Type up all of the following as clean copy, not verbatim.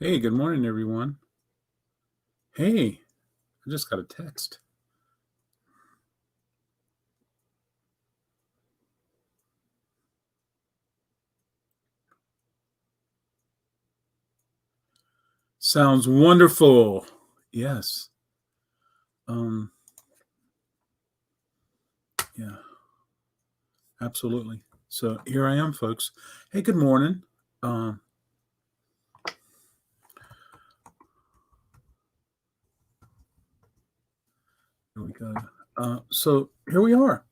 Hey, good morning, everyone. Hey, I just got a text. Sounds wonderful. Yes. Um, yeah, absolutely. So here I am, folks. Hey, good morning. Um, here we go. So here we are.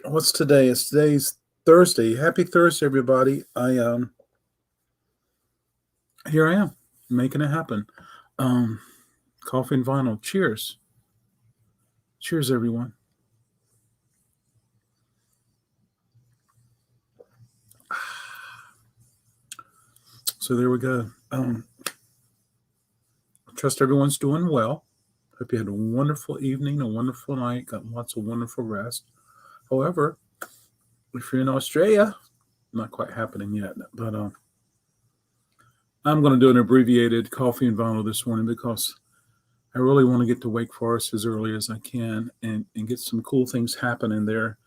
What's today? Today's Thursday. Happy Thursday, everybody. I here I am, making it happen. Um, Coffee and vinyl. Cheers. Cheers, everyone. So there we go. I trust everyone's doing well. Hope you had a wonderful evening, a wonderful night, got lots of wonderful rest. However, if you're in Australia, not quite happening yet, but I'm going to do an abbreviated coffee and vinyl this morning because I really want to get to Wake Forest as early as I can and get some cool things happening there.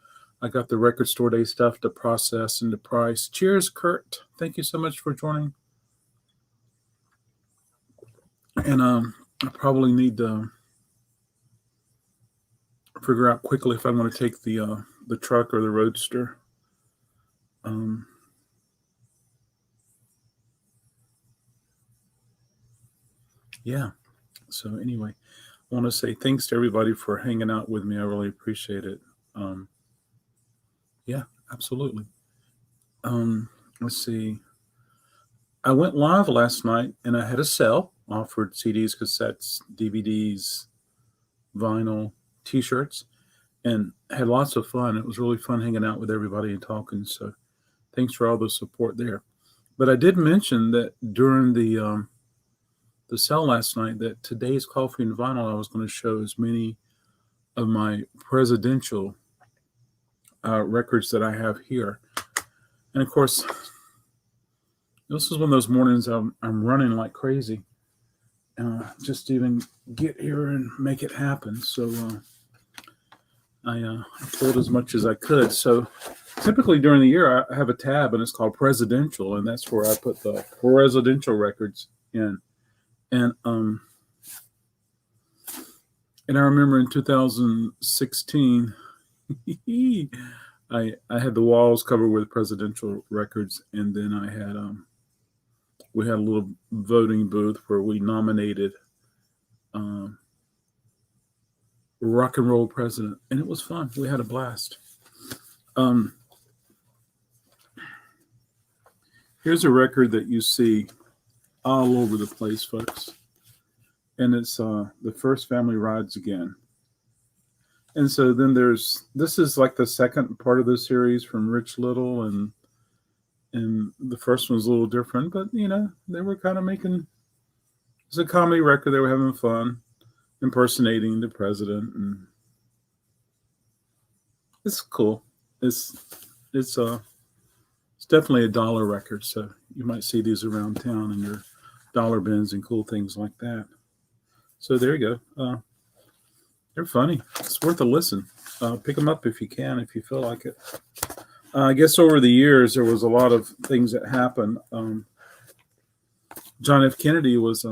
I got the record store day stuff to process and to price. Cheers, Kurt. Thank you so much for joining. And I probably need to figure out quickly if I'm going to take the truck or the roadster. Um, yeah. So anyway, I want to say thanks to everybody for hanging out with me. I really appreciate it. Um, yeah, absolutely. Let's see. I went live last night and I had a sale, offered CDs, cassettes, DVDs, vinyl, T-shirts, and had lots of fun. It was really fun hanging out with everybody and talking. So thanks for all the support there. But I did mention that during the sale last night that today's coffee and vinyl I was going to show as many of my presidential records that I have here. And of course, this is one of those mornings I'm running like crazy, just to even get here and make it happen. So I pulled as much as I could. So typically during the year, I have a tab and it's called Presidential, and that's where I put the presidential records in. And and I remember in 2016, I had the walls covered with presidential records, and then I had we had a little voting booth where we nominated um, rock and roll president, and it was fun. We had a blast. Um, Here's a record that you see all over the place, folks, and it's the First Family Rides Again. And so then this is like the second part of the series from Rich Little, and the first one's a little different, but they were kind of making it's a comedy record. They were having fun impersonating the president, and it's cool. It's it's it's definitely a dollar record, so you might see these around town in your dollar bins and cool things like that. So there you go. They're funny. It's worth a listen. Pick them up if you can, if you feel like it. I guess over the years there was a lot of things that happened. John F. Kennedy was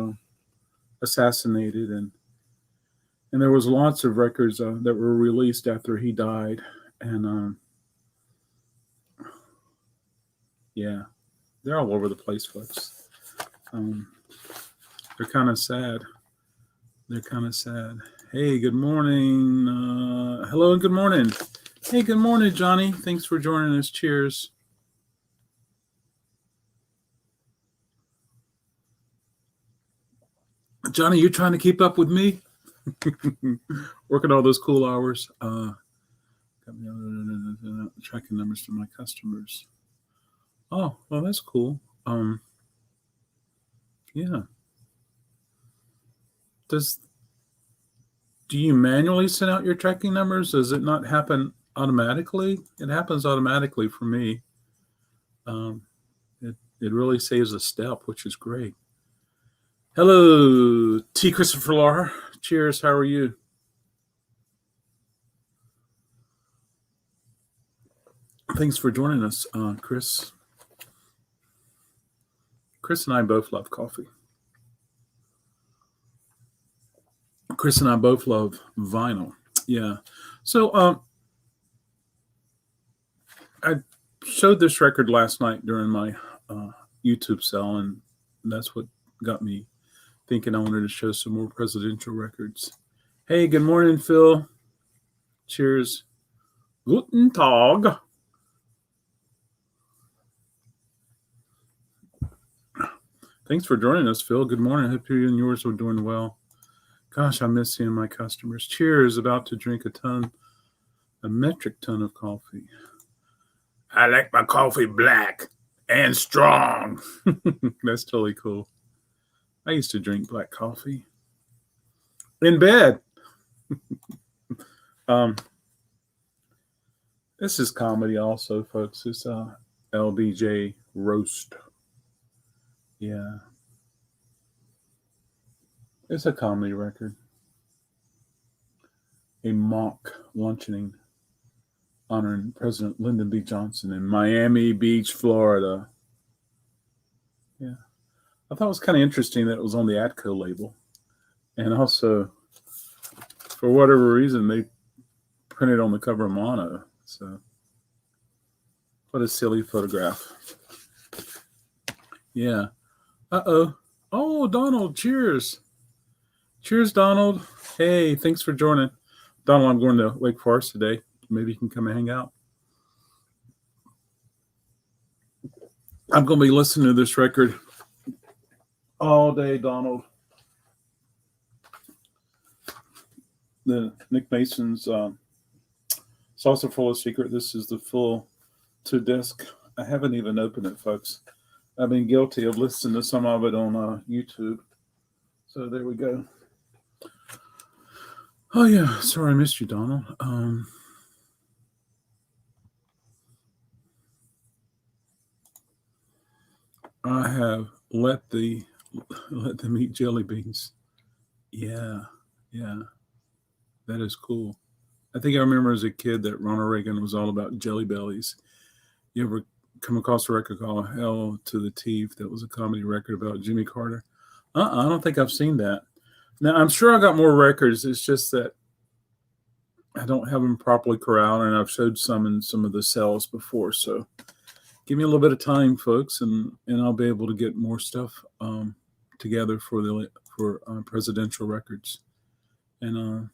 assassinated, and there was lots of records that were released after he died, and yeah, they're all over the place, folks. Um, they're kind of sad. They're kind of sad. Hey, good morning. Hello and good morning. Hey, good morning, Johnny. Thanks for joining us. Cheers. Johnny, you trying to keep up with me? Working all those cool hours. Tracking numbers to my customers. Oh, well, that's cool. Yeah. Do you manually send out your tracking numbers? Does it not happen automatically? It happens automatically for me. Um, it really saves a step, which is great. Hello, T. Christopher Lahr. Cheers. How are you? Thanks for joining us, Chris. Chris and I both love coffee. Chris and I both love vinyl. Yeah. So I showed this record last night during my YouTube sale, and that's what got me thinking I wanted to show some more presidential records. Hey, good morning, Phil. Cheers. Guten Tag. Thanks for joining us, Phil. Good morning. I hope you and yours are doing well. Gosh, I miss seeing my customers. Cheers. About to drink a metric ton of coffee. I like my coffee black and strong. That's totally cool. I used to drink black coffee in bed. This is comedy also, folks. It's LBJ Roast. Yeah. It's a comedy record. A mock luncheoning honoring President Lyndon B. Johnson in Miami Beach, Florida. Yeah. I thought it was kind of interesting that it was on the Atco label. And also, for whatever reason, they printed on the cover of Mono. So, what a silly photograph. Yeah. Uh-oh. Oh, Donald, cheers. Cheers, Donald. Hey, thanks for joining. Donald, I'm going to Wake Forest today. Maybe you can come and hang out. I'm going to be listening to this record all day, Donald. The Nick Mason's Saucer Full of Secret. This is the full 2-disc. I haven't even opened it, folks. I've been guilty of listening to some of it on YouTube. So there we go. Oh, yeah. Sorry I missed you, Donald. I have let them eat jelly beans. Yeah. That is cool. I think I remember as a kid that Ronald Reagan was all about Jelly Bellies. You ever come across a record called Hell to the Teeth that was a comedy record about Jimmy Carter? I don't think I've seen that. Now, I'm sure I got more records. It's just that I don't have them properly corralled, and I've showed some in some of the sales before. So give me a little bit of time, folks, and I'll be able to get more stuff together for presidential records. And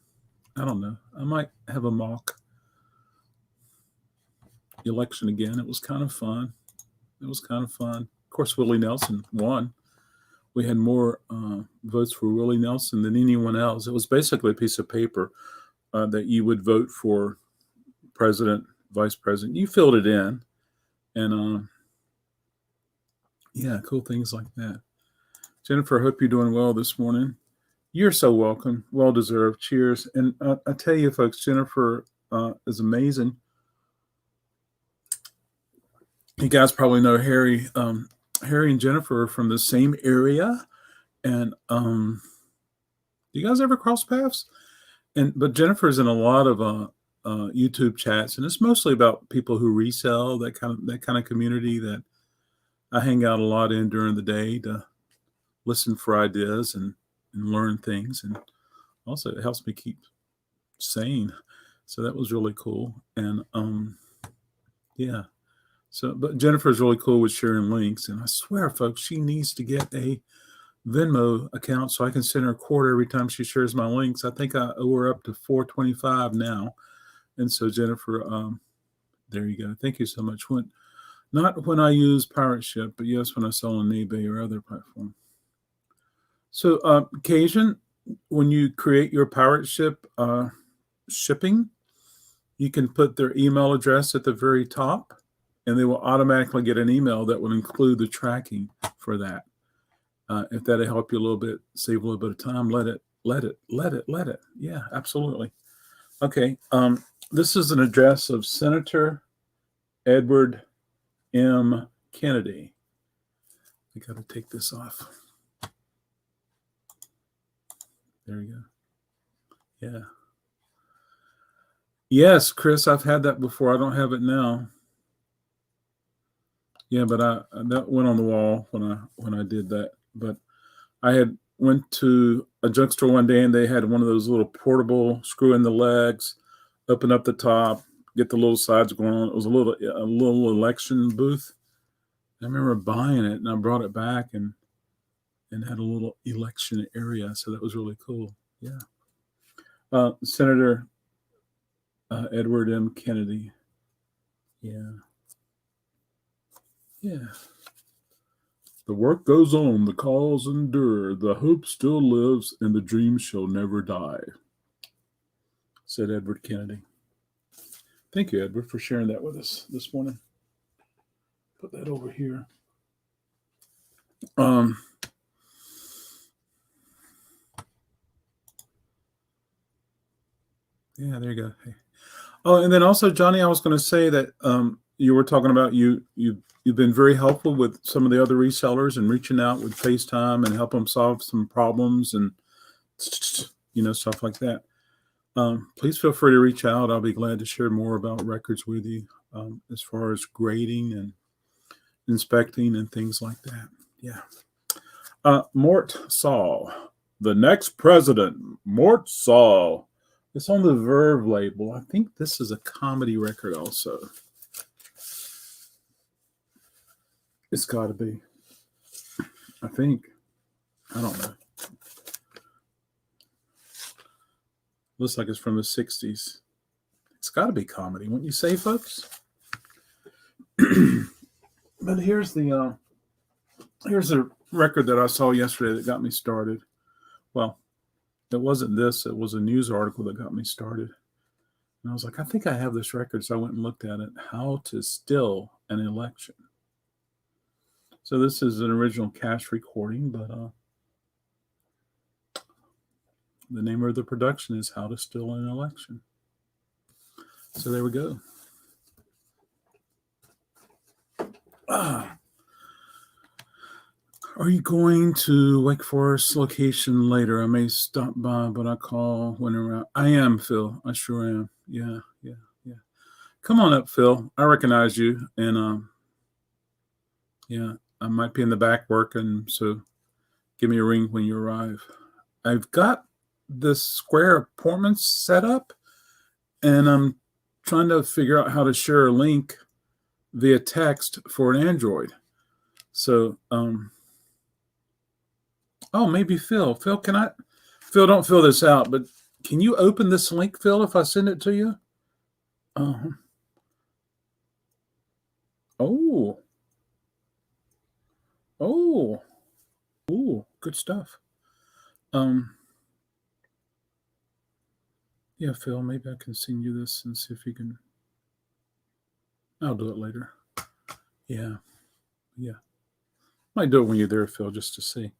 I don't know. I might have a mock election again. It was kind of fun. Of course, Willie Nelson won. We had more votes for Willie Nelson than anyone else. It was basically a piece of paper that you would vote for president, vice president. You filled it in. And yeah, cool things like that. Jennifer, I hope you're doing well this morning. You're so welcome. Well deserved. Cheers. And I tell you, folks, Jennifer is amazing. You guys probably know Harry. Harry and Jennifer are from the same area. And do you guys ever cross paths? But Jennifer's in a lot of YouTube chats, and it's mostly about people who resell, that kind of community that I hang out a lot in during the day to listen for ideas and learn things, and also it helps me keep sane. So that was really cool. And yeah. So, but Jennifer's really cool with sharing links, and I swear, folks, she needs to get a Venmo account so I can send her a quarter every time she shares my links. I think I owe her up to $4.25 now. And so, Jennifer, there you go. Thank you so much. Not when I use Pirate Ship, but yes, when I sell on eBay or other platform. So, Cajun, when you create your Pirate Ship shipping, you can put their email address at the very top, and they will automatically get an email that will include the tracking for that. If that'll help you a little bit, save a little bit of time, let it. Yeah, absolutely. Okay. This is an address of Senator Edward M. Kennedy. I got to take this off. There you go. Yeah. Yes, Chris, I've had that before. I don't have it now. Yeah, but that went on the wall when I did that. But I had went to a junk store one day and they had one of those little portable screw in the legs, open up the top, get the little sides going on. It was a little election booth. I remember buying it and I brought it back and had a little election area. So that was really cool. Yeah. Senator Edward M. Kennedy. Yeah. Yeah. The work goes on, the cause endure, the hope still lives, and the dream shall never die, said Edward Kennedy. Thank you, Edward, for sharing that with us this morning. Put that over here. Yeah, there you go. Hey. Oh, and then also, Johnny, I was going to say that you were talking about you've been very helpful with some of the other resellers and reaching out with FaceTime and help them solve some problems and stuff like that. Please feel free to reach out. I'll be glad to share more about records with you as far as grading and inspecting and things like that. Yeah. Mort Saul, the next president, Mort Saul. It's on the Verve label. I think this is a comedy record also. It's got to be. I think. I don't know. Looks like it's from the 60s. It's got to be comedy, wouldn't you say, folks? But here's a record that I saw yesterday that got me started. Well, it wasn't this. It was a news article that got me started. And I was like, I think I have this record. So I went and looked at it. How to Still an Election. So this is an original Cash recording, but the name of the production is How to Still an Election. So there we go. Are you going to Wake Forest location later? I may stop by, but I call when around. I am, Phil. I sure am. Yeah. Come on up, Phil. I recognize you. And yeah, I might be in the back working, so give me a ring when you arrive. I've got this Square appointments set up, and I'm trying to figure out how to share a link via text for an Android. So, maybe Phil. Phil, Phil, don't fill this out, but can you open this link, Phil, if I send it to you? Good stuff. Yeah, Phil, maybe I can send you this and see if you can. I'll do it later. Yeah. Might do it when you're there, Phil, just to see.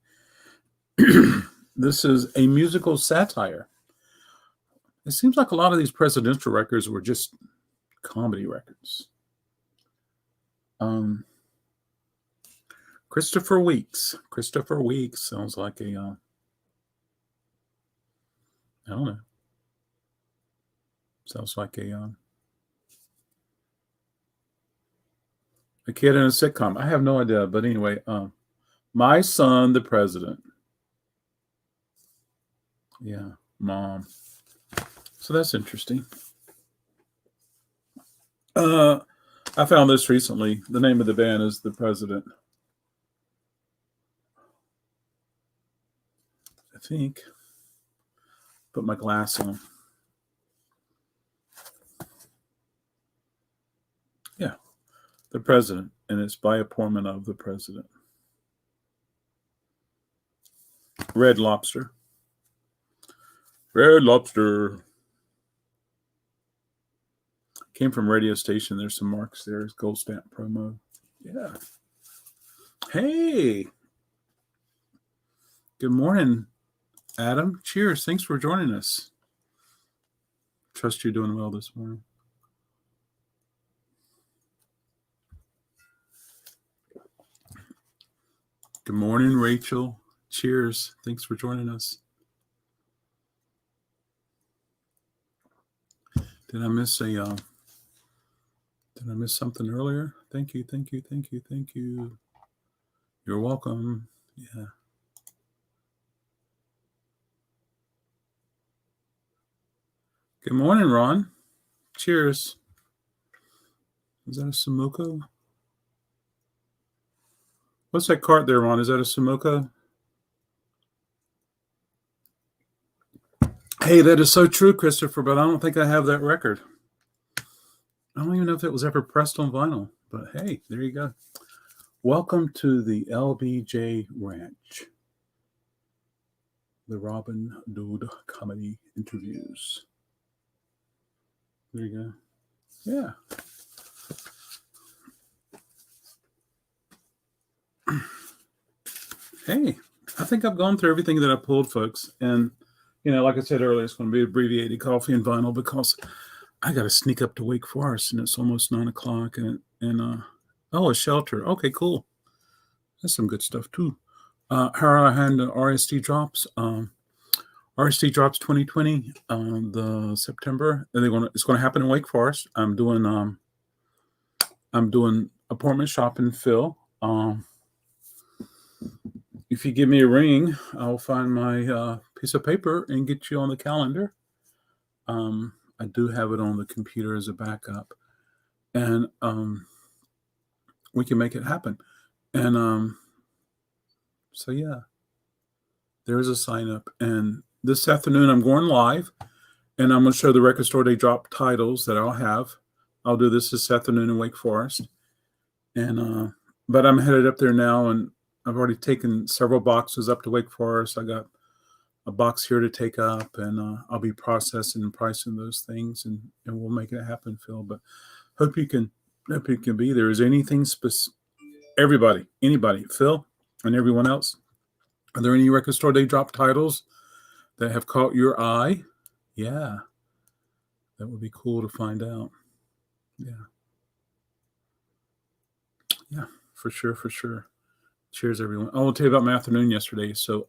This is a musical satire. It seems like a lot of these presidential records were just comedy records. Christopher Weeks. Christopher Weeks sounds like a, I don't know. Sounds like a kid in a sitcom. I have no idea, but anyway, My Son, the President. Yeah, Mom. So that's interesting. I found this recently. The name of the band is The President. I think. Put my glass on. Yeah, The President, and it's by appointment of the President. Red Lobster. Red Lobster. Came from radio station. There's some marks there. It's gold stamp promo. Yeah. Hey. Good morning, Adam. Cheers. Thanks for joining us. Trust you're doing well this morning. Good morning, Rachel. Cheers. Thanks for joining us. Did I miss something earlier? Thank you. You're welcome. Yeah. Good morning, Ron. Cheers. Is that a Samuka? What's that cart there, Ron? Is that a Samuka? Hey, that is so true, Christopher, but I don't think I have that record. I don't even know if it was ever pressed on vinyl, but hey, there you go. Welcome to the LBJ Ranch, the Robin Dude Comedy Interviews. There you go. Yeah. Hey, I think I've gone through everything that I pulled, folks. And, like I said earlier, it's going to be abbreviated coffee and vinyl because I got to sneak up to Wake Forest and it's almost 9:00 a shelter. Okay, cool. That's some good stuff too. How are I handling RSD drops? RSD drops 2020, the September, and it's going to happen in Wake Forest. I'm doing appointment shopping, Phil. If you give me a ring, I'll find my piece of paper and get you on the calendar. I do have it on the computer as a backup, and we can make it happen. And so yeah, there's a sign up. And this afternoon I'm going live, and I'm going to show the Record Store Day drop titles that I'll have. I'll do this afternoon in Wake Forest, and but I'm headed up there now, and I've already taken several boxes up to Wake Forest. I got a box here to take up, and I'll be processing and pricing those things, and we'll make it happen, Phil. But hope you can be there. Is there anything anybody, Phil, and everyone else? Are there any Record Store Day drop titles that have caught your eye? Yeah, that would be cool to find out. Yeah, for sure. Cheers, everyone. I will tell you about my afternoon yesterday. So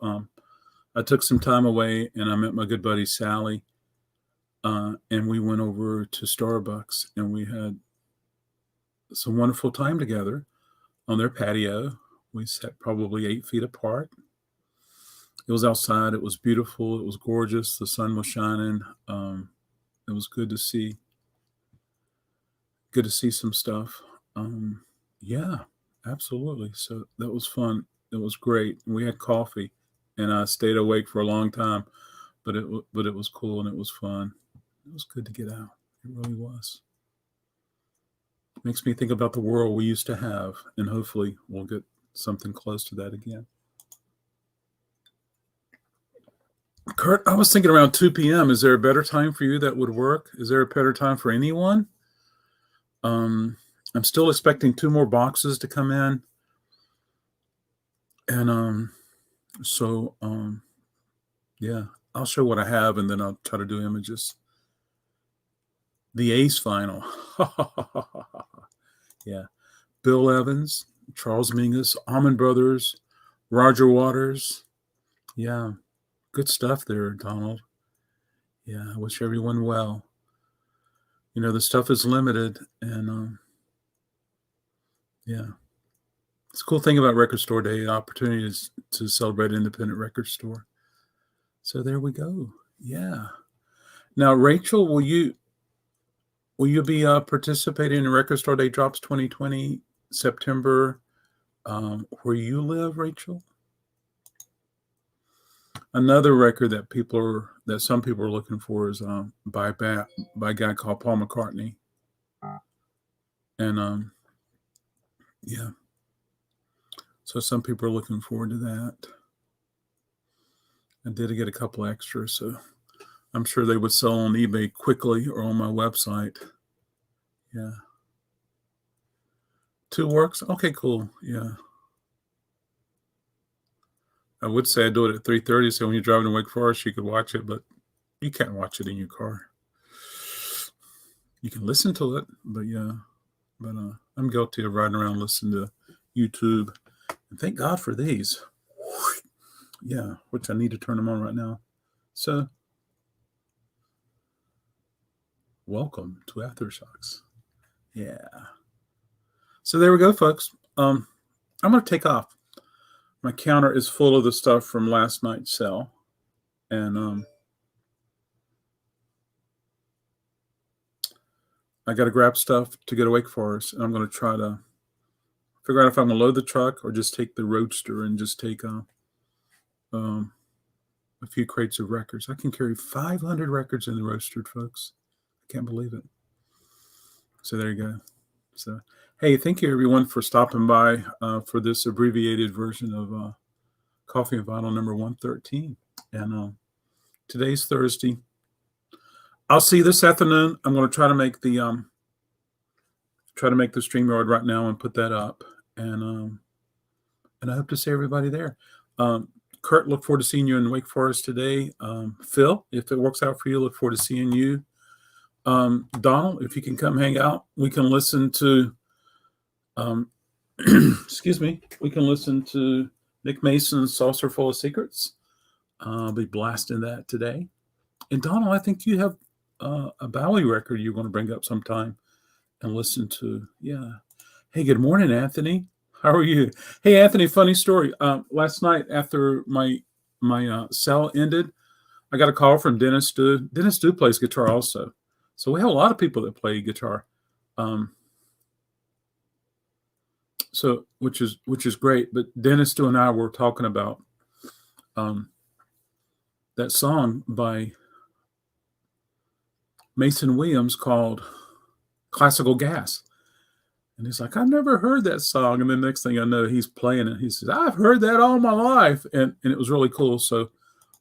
I took some time away, and I met my good buddy Sally, and we went over to Starbucks, and we had some wonderful time together on their patio. We sat probably 8 feet apart. It was outside. It was beautiful. It was gorgeous. The sun was shining. It was good to see. Good to see some stuff. Yeah, absolutely. So that was fun. It was great. We had coffee, and I stayed awake for a long time, but it was cool and it was fun. It was good to get out. It really was. Makes me think about the world we used to have, and hopefully we'll get something close to that again. Kurt, I was thinking around 2 p.m. Is there a better time for you that would work? Is there a better time for anyone? I'm still expecting 2 more boxes to come in. And yeah, I'll show what I have, and then I'll try to do images. The Ace vinyl. Yeah. Bill Evans, Charles Mingus, Allman Brothers, Roger Waters. Yeah. Good stuff there, Donald. Yeah, I wish everyone well. The stuff is limited, and yeah. It's a cool thing about Record Store Day, opportunities to celebrate an independent record store. So there we go. Yeah. Now, Rachel, will you be participating in Record Store Day Drops 2020 September where you live, Rachel? Another record that some people are looking for is by a guy called Paul McCartney, and yeah. So some people are looking forward to that. I did get a couple extras, so I'm sure they would sell on eBay quickly or on my website. Yeah. 2 works? Okay, cool. Yeah. I would say I do it at 3:30, so when you're driving to Wake Forest, you could watch it, but you can't watch it in your car. You can listen to it, but yeah. But I'm guilty of riding around listening to YouTube. And thank God for these. Yeah, which I need to turn them on right now. So welcome to Aftershocks. Yeah. So there we go, folks. I'm going to take off. My counter is full of the stuff from last night's sale. And I got to grab stuff to go to Wake Forest. And I'm going to try to figure out if I'm going to load the truck or just take the Roadster and just take a few crates of records. I can carry 500 records in the Roadster, folks. I can't believe it. So there you go. So, hey, thank you, everyone, for stopping by for this abbreviated version of Coffee and Vinyl number 113. And today's Thursday. I'll see you this afternoon. I'm going to try to make the StreamYard right now and put that up. And I hope to see everybody there. Kurt, look forward to seeing you in Wake Forest today. Phil, if it works out for you, look forward to seeing you. Donald, if you can come hang out, we can listen to excuse me, we can listen to Nick Mason's Saucer Full of Secrets. I'll be blasting that today. And Donald, I think you have a Bowie record you're going to bring up sometime and listen to. Yeah. Hey, good morning, Anthony. How are you? Hey, Anthony, funny story. Last night after my cell ended, I got a call from Dennis Du. Dennis Du plays guitar also. So we have a lot of people that play guitar. So which is great. But Dennis Du and I were talking about that song by Mason Williams called Classical Gas. And he's like, I've never heard that song. And then next thing I know, he's playing it. He says, I've heard that all my life. And it was really cool. So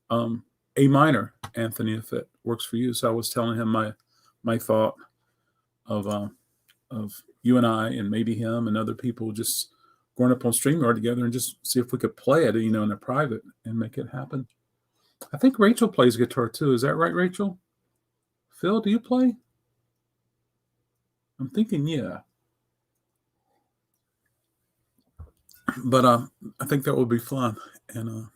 A minor, Anthony, if it works for you. So I was telling him my thought of you and I and maybe him and other people just going up on StreamYard together and just see if we could play it, in a private and make it happen. I think Rachel plays guitar too. Is that right, Rachel? Phil, do you play? I'm thinking, yeah. But I think that will be fun. And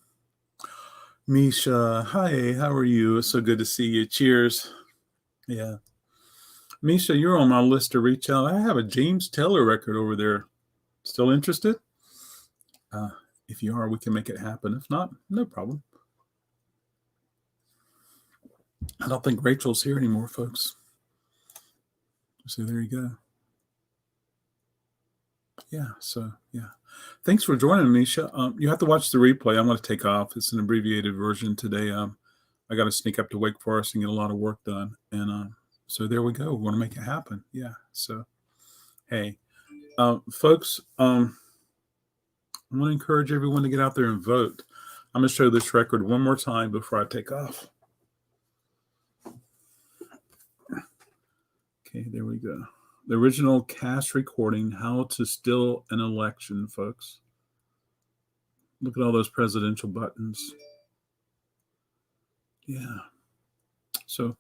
Misha, hi, how are you? It's so good to see you. Cheers. Yeah. Misha, you're on my list to reach out. I have a James Taylor record over there. Still interested? If you are, we can make it happen. If not, no problem. I don't think Rachel's here anymore, folks. So there you go. Yeah, so yeah. Thanks for joining, Misha. You have to watch the replay. I'm going to take off. It's an abbreviated version today. I got to sneak up to Wake Forest and get a lot of work done. And so there we go. We want to make it happen. Yeah. So, hey, folks, I want to encourage everyone to get out there and vote. I'm going to show this record one more time before I take off. Okay, there we go. The original cast recording, How to Steal an Election, folks. Look at all those presidential buttons. Yeah. So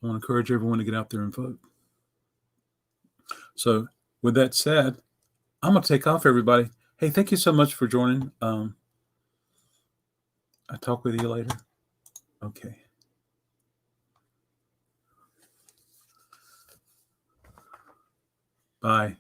I want to encourage everyone to get out there and vote. So with that said, I'm going to take off, everybody. Hey, thank you so much for joining. I'll talk with you later. Okay. Bye.